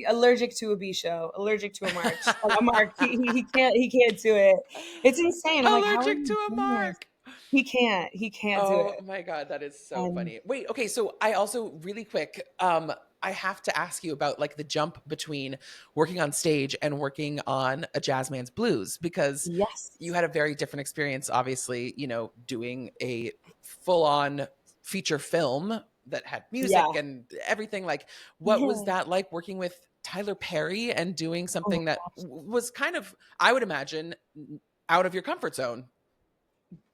B: allergic to a B show, allergic to a march. A mark. He can't do it. It's insane. I'm like, how are
C: Allergic to
B: you
C: a
B: doing this?
C: mark.
B: He can't do
C: Oh
B: it.
C: my God, that is so
B: And
C: funny. Wait, okay, so I also really quick, I have to ask you about like the jump between working on stage and working on a jazz man's blues, because
B: yes.
C: you had a very different experience, obviously, doing a full-on feature film that had music
B: Yeah.
C: and everything. Like, what was
B: Yeah.
C: that like working with Tyler Perry and doing
B: Oh my
C: something that
B: gosh.
C: was kind of, I would imagine, out of your comfort zone?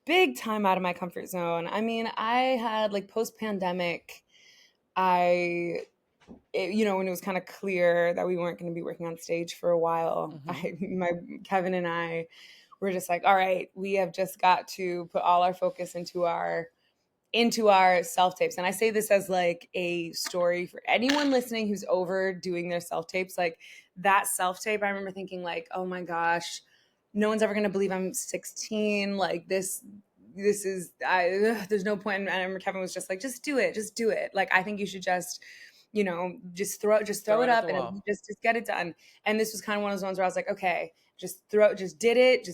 B: Big time out of my comfort zone. I mean, I had like post-pandemic, I when it was kind of clear that we weren't going to be working on stage for a while, Kevin and I were just like, all right, we have just got to put all our focus into our self tapes. And I say this as like a story for anyone listening who's over doing their self tapes. Like that self tape, I remember thinking like, oh my gosh, no one's ever going to believe I'm 16. Like this is, there's no point. And I remember Kevin was just like, just do it. Like, I think you should just, just throw it
C: At
B: up
C: the
B: and
C: wall.
B: just get it done. And this was kind of one of those ones where I was like, okay, just did it.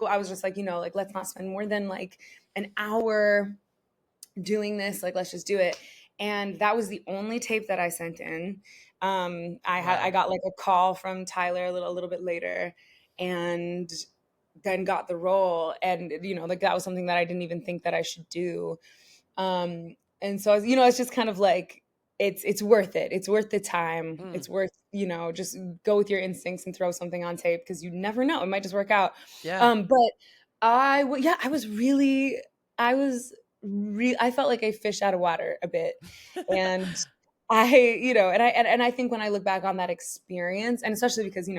B: I was just like, like, let's not spend more than like an hour doing this. Like, let's just do it. And that was the only tape that I sent in. I got like a call from Tyler a little bit later, and then got the role. And like that was something that I didn't even think that I should do. And so it's just kind of like it's worth it. It's worth the time. It's worth just go with your instincts and throw something on tape, because you never know, it might just work out.
C: Yeah.
B: But I felt like a fish out of water a bit. And I think when I look back on that experience, and especially because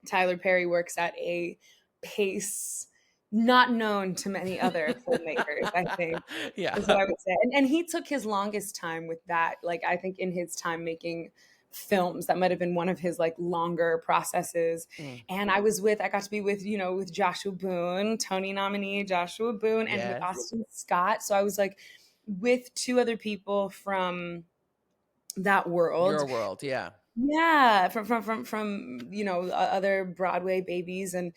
B: Tyler Perry works at a pace not known to many other filmmakers, I think,
C: Yeah.
B: is what I would say. And he took his longest time with that. Like, I think in his time making films, that might have been one of his like longer processes. And I got to be with, with Joshua Boone, Tony nominee Joshua Boone, and with
C: Yes.
B: Austin Scott. So I was like with two other people from that world.
C: Your world, yeah.
B: Yeah, from other Broadway babies. And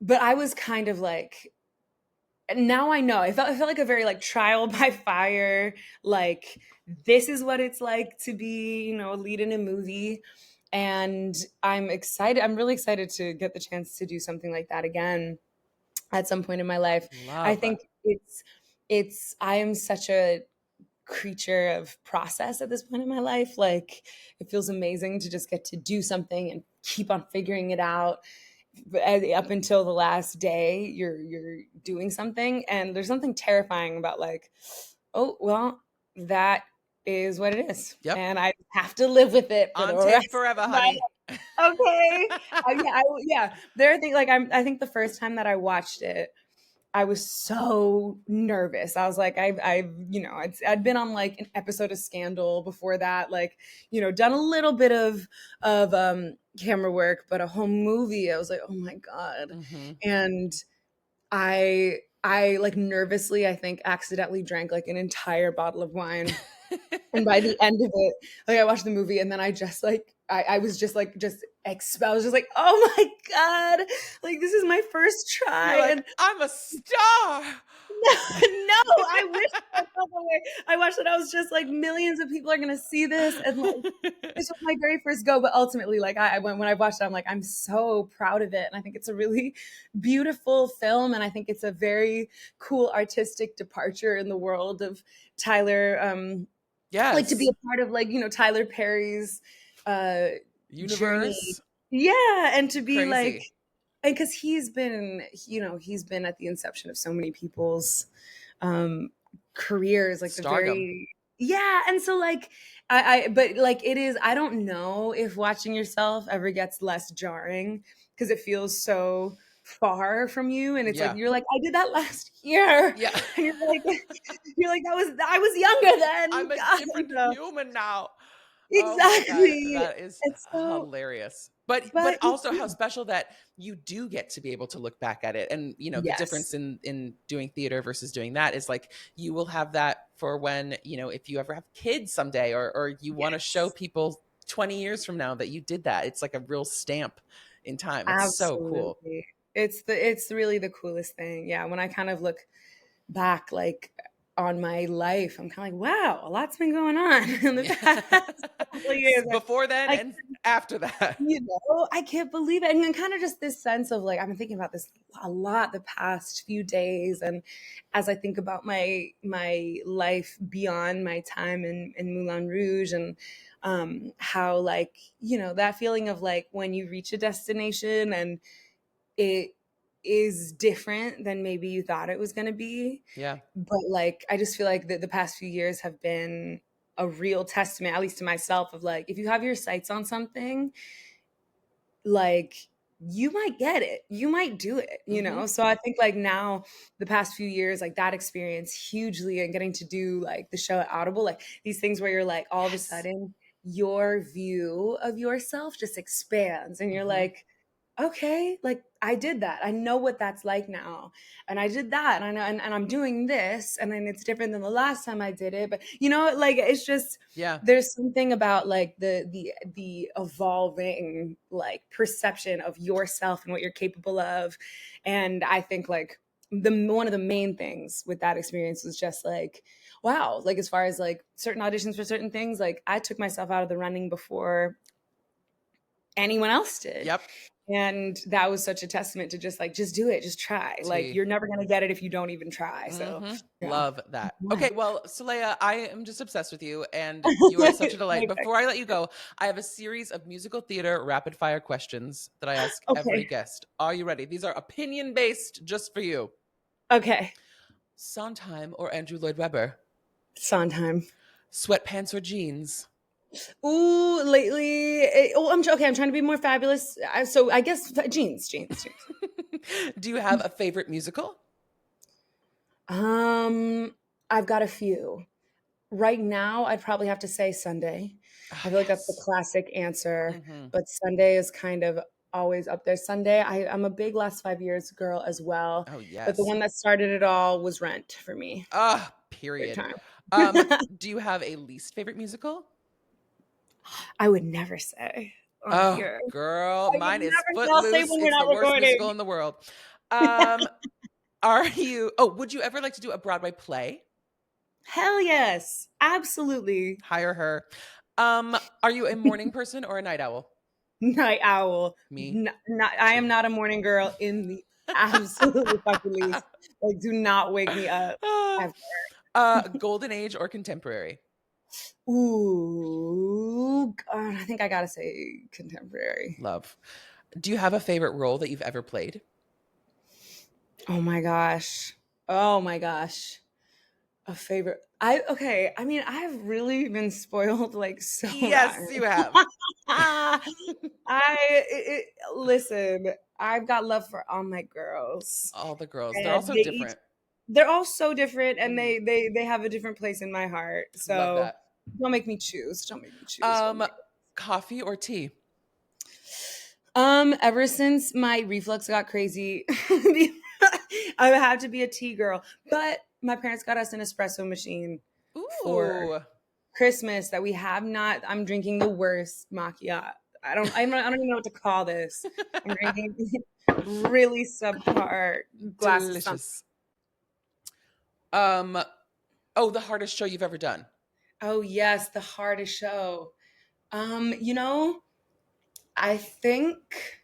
B: but I was kind of like, now I know, it felt like a very like trial by fire, like this is what it's like to be a lead in a movie. And I'm really excited to get the chance to do something like that again at some point in my life. I think I am such a creature of process at this point in my life. Like, it feels amazing to just get to do something and keep on figuring it out. Up until the last day, you're doing something, and there's something terrifying about like, oh well, that is what it is.
C: Yep.
B: And I have to live with it for
C: on
B: the
C: tape
B: rest
C: forever,
B: of my
C: honey.
B: life. Okay. There are things like I think the first time that I watched it, I was so nervous. I was like, I'd been on like an episode of Scandal before that, like, done a little bit of camera work, but a whole movie, I was like, oh my God. And I like nervously, I think, accidentally drank like an entire bottle of wine. And by the end of it, like, I watched the movie, and then I just like, I was just like, I was just like, oh my God, like, this is my first try.
C: You're like,
B: and
C: I'm a star.
B: no, I wish I felt that way. I watched it. I was just like, millions of people are going to see this. And like, this was my very first go. But ultimately, like, when I watched it, I'm like, I'm so proud of it. And I think it's a really beautiful film. And I think it's a very cool artistic departure in the world of Tyler.
C: Yes.
B: Like, to be a part of like, Tyler Perry's
C: universe.
B: Journey. Yeah. And to be
C: Crazy.
B: like, and because he's been at the inception of so many people's careers, like
C: Stardom.
B: Yeah, and so like but like it is, I don't know if watching yourself ever gets less jarring because it feels so far from you, and it's like
C: Yeah.
B: you're like, I did that last year.
C: Yeah.
B: And you're like, that was, I was younger then.
C: I'm a
B: God,
C: different
B: no.
C: human now. Oh my God,
B: Exactly.
C: that is
B: And so,
C: hilarious. But
B: but
C: also how special that you do get to be able to look back at it. And the difference
B: yes,
C: in doing theater versus doing that is like you will have that for when, if you ever have kids someday, or you want to show
B: yes,
C: people 20 years from now that you did that. It's like a real stamp in time. It's so cool.
B: absolutely. It's really the coolest thing. Yeah, when I kind of look back like on my life, I'm kind of like, wow, a lot's been going on in the
C: Yeah.
B: past couple of years.
C: Before then
B: I,
C: and after that.
B: I can't believe it. And then kind of just this sense of like, I've been thinking about this a lot the past few days. And as I think about my life beyond my time in Moulin Rouge, and how like, that feeling of like when you reach a destination and it is different than maybe you thought it was going to be.
C: Yeah.
B: But like, I just feel like the past few years have been a real testament, at least to myself, of like, if you have your sights on something, like you might get it, you might do it. So I think like now, the past few years, like that experience hugely, and getting to do like the show at Audible, like these things where you're like, all of a
C: Yes.
B: sudden your view of yourself just expands, and you're
C: Mhm.
B: like, okay, like I did that. I know what that's like now. And I did that. And I know, and I'm doing this. And then it's different than the last time I did it. But like it's just,
C: Yeah.
B: there's something about like the evolving like perception of yourself and what you're capable of. And I think like the one of the main things with that experience was just like, wow, like as far as like certain auditions for certain things, like I took myself out of the running before anyone else did.
C: Yep.
B: And that was such a testament to just like, just do it, just try. Like
C: T.
B: you're never going to get it if you don't even try. So yeah.
C: Love that.
B: Yeah.
C: Okay, well, Solea, I am just obsessed with you, and you are such a delight.
B: Okay.
C: Before I let you go, I have a series of musical theater rapid fire questions that I ask every
B: Okay.
C: guest. Are you ready? These are opinion based, just for you.
B: Okay.
C: Sondheim or Andrew Lloyd Webber?
B: Sondheim.
C: Sweatpants or jeans?
B: Ooh, lately. I'm okay. I'm trying to be more fabulous. So I guess jeans.
C: Do you have a favorite musical?
B: I've got a few. Right now, I'd probably have to say Sunday.
C: Oh,
B: I feel like that's the
C: yes.
B: classic answer,
C: Mhm.
B: but Sunday is kind of always up there. Sunday, I'm a big last 5 years girl as well,
C: Oh,
B: but the
C: yes.
B: one that started it all was Rent for me.
C: Ah,
B: Big
C: period.
B: time.
C: Do you have a least favorite musical?
B: I would never say on
C: Oh,
B: here.
C: girl,
B: I would
C: mine is
B: never say. I'll say
C: Footloose.
B: when we're
C: It's the
B: not
C: worst musical
B: recording.
C: in the world. Um, would you ever like to do a Broadway play?
B: Hell yes, absolutely.
C: Hire her. Are you a morning person or a night owl?
B: Night owl.
C: Me
B: I am
C: too.
B: not a morning girl in the absolutely fucking least. Like, do not wake me up
C: Ah,
B: ever.
C: Golden age or contemporary?
B: Ooh, God, I think I gotta say contemporary.
C: Love. Do you have a favorite role that you've ever played?
B: Oh my gosh. Oh my gosh. A favorite. I mean, I've really been spoiled like so much.
C: Yes, you have.
B: Listen, I've got love for all my girls.
C: All the girls. They're all
B: And
C: so different.
B: they're all so different, and
C: Mhm.
B: they have a different place in my heart.
C: Love
B: So
C: that.
B: don't make me choose. Don't make me choose. Oh
C: Um,
B: my
C: coffee or tea?
B: Ever since my reflux got crazy, I have to be a tea girl. But my parents got us an espresso machine for
C: Ooh.
B: Christmas that we have not. I'm drinking the worst macchiato. I don't even know what to call this. I'm drinking really subpar glass of something.
C: Delicious. The hardest show you've ever done.
B: Oh yes, the hardest show. You know, I think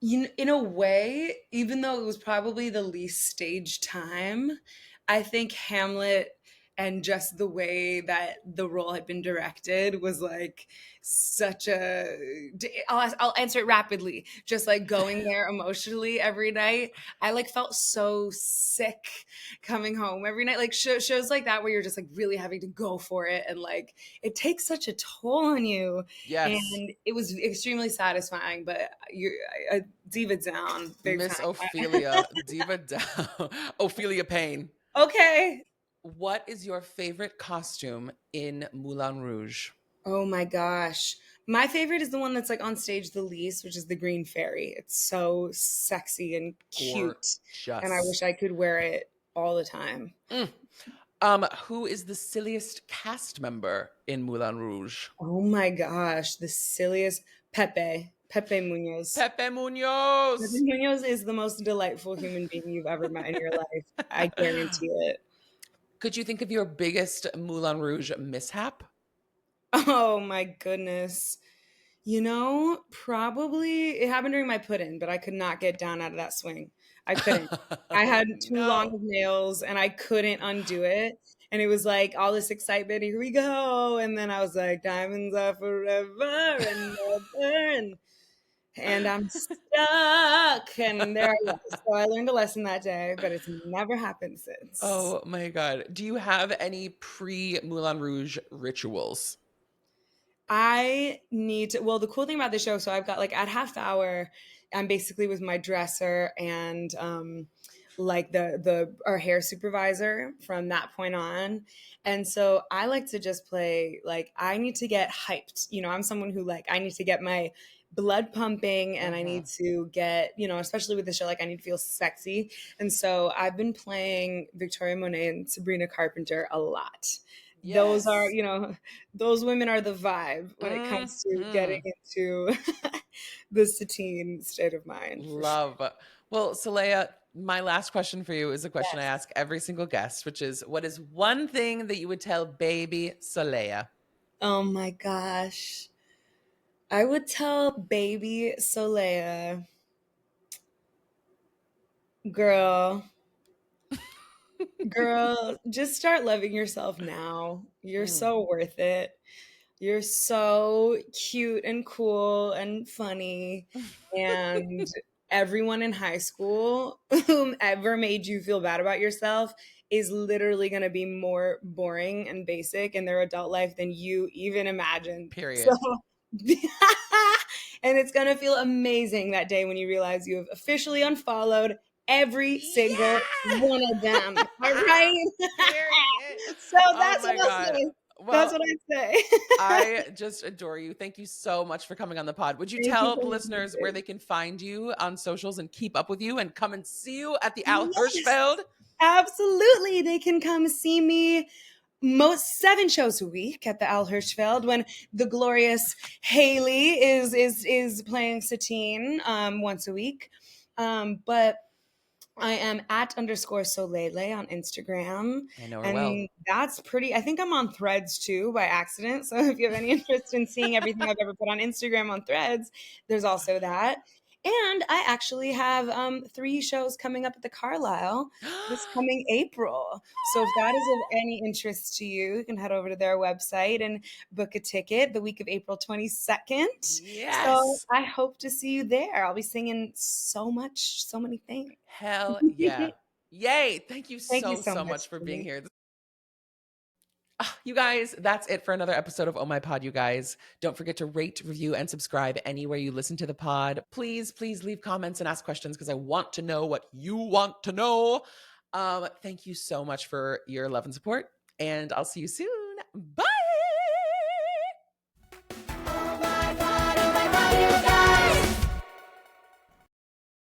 B: in a way, even though it was probably the least stage time, I think Hamlet and just the way that the role had been directed was like such a I'll answer it rapidly, just like going there emotionally every night. I like felt so sick coming home every night, like shows like that where you're just like really having to go for it, and like it takes such a toll on you.
C: Yes.
B: And it was extremely satisfying, but you're diva down big
C: Miss
B: time.
C: Ophelia, diva down. Ophelia Payne.
B: Okay.
C: What is your favorite costume in Moulin Rouge?
B: Oh my gosh. My favorite is the one that's like on stage the least, which is the green fairy. It's so sexy and cute.
C: Gorgeous.
B: And I wish I could wear it all the time.
C: Who is the silliest cast member in Moulin Rouge?
B: Oh my gosh. The silliest Pepe Munoz.
C: Pepe Munoz.
B: Pepe Munoz is the most delightful human being you've ever met in your life. I guarantee it.
C: Could you think of your biggest Moulin Rouge mishap?
B: Oh my goodness. Probably it happened during my put-in, but I could not get down out of that swing. I couldn't. I had too long of nails and I couldn't undo it. And it was like all this excitement, here we go. And then I was like, diamonds are forever and never. And I'm stuck. And there I was. So I learned a lesson that day, but it's never happened since.
C: Oh my God. Do you have any pre-Moulin Rouge rituals?
B: I need to, well, the cool thing about the show, so I've got like at half hour, I'm basically with my dresser and like our hair supervisor from that point on. And so I like to just play, like, I need to get hyped. I'm someone who like, I need to get my blood pumping and I need to get, especially with the show, like I need to feel sexy. And so I've been playing Victoria Monet and Sabrina Carpenter a lot. Yes. Those are, those women are the vibe when it comes to getting into the Satine state of mind.
C: Love. Sure. Well, Solea, my last question for you is a question I ask every single guest, which is, what is one thing that you would tell baby Solea?
B: Oh my gosh. I would tell baby Solea, girl, just start loving yourself now. You're so worth it. You're so cute and cool and funny. And everyone in high school whomever made you feel bad about yourself is literally going to be more boring and basic in their adult life than you even imagined.
C: Period.
B: So, and it's going to feel amazing that day when you realize you have officially unfollowed every single one of them. All right? So that's what I'll say. Well, that's what I'd say.
C: I just adore you. Thank you so much for coming on the pod. Would you tell the listeners where they can find you on socials and keep up with you and come and see you at the Al Hirschfeld?
B: Absolutely. They can come see me 7 shows a week at the Al Hirschfeld when the glorious Haley is playing Satine once a week. But I am at _Solele on Instagram.
C: I know her well.
B: That's pretty, I think I'm on Threads too by accident. So if you have any interest in seeing everything I've ever put on Instagram on Threads, there's also that. And I actually have 3 shows coming up at the Carlisle this coming April. So if that is of any interest to you, you can head over to their website and book a ticket the week of April 22nd.
C: Yes.
B: So I hope to see you there. I'll be singing so many things.
C: Hell yeah. Yay. Thank you so much for being here. You guys, that's it for another episode of Oh My Pod, you guys. Don't forget to rate, review, and subscribe anywhere you listen to the pod. Please leave comments and ask questions because I want to know what you want to know. Thank you so much for your love and support, and I'll see you soon. Bye!